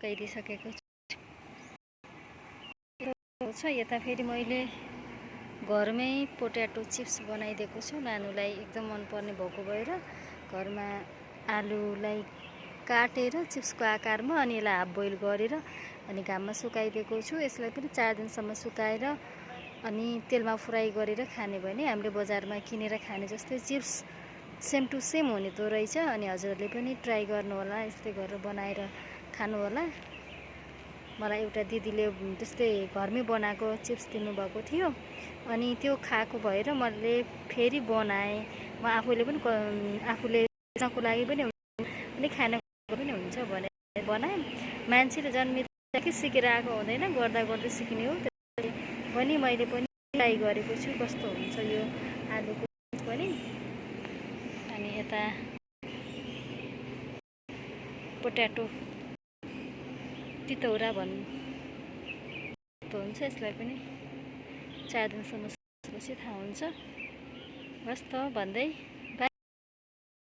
सुकाइदिइसकेको छु। यता फेरि मैले घरमै पोट्याटो चिप्स बनाइदिएको छु। नानुलाई एकदम मनपर्ने भएको भएर घरमा आलुलाई काटेर चिप्सको आकारमा अनि यसलाई हाफ बोइल गरेर अनि घाममा सुकाइदिएको छु। यसलाई पनि 4 दिनसम्म सुकाएर अनि तेलमा फ्राई गरेर खाने भने हामीले बजारमा किनेर खाने जस्तै चिप्स सेम टु सेम हुनेदो रहेछ। अनि हजुरहरूले पनि ट्राई गर्नु होला, यस्तै गरेर बनाएर खानु होला। मलाई एउटा दिदीले त्यस्तै घरमै बनाएको चिप्स दिनुभएको थियो अनि त्यो खाएको भएर मैले फेरि बनाएँ। म आफूले खानको लागि पनि अनि खानको पनि हुन्छ भनेर बनाएँ। मान्छेले जन्मिँदा के सिकेर आएको हुँदैन, गर्दा गर्दै सिक्ने हो। पनि मैले पनि ट्राई गरेको छु कस्तो हुन्छ यो आलुको पनि। अनि यता पोट्याटो तितौरा भन्नु हुन्छ, यसलाई पनि 4 दिनसम्म सुकेपछि थाहा हुन्छ। बस त भन्दै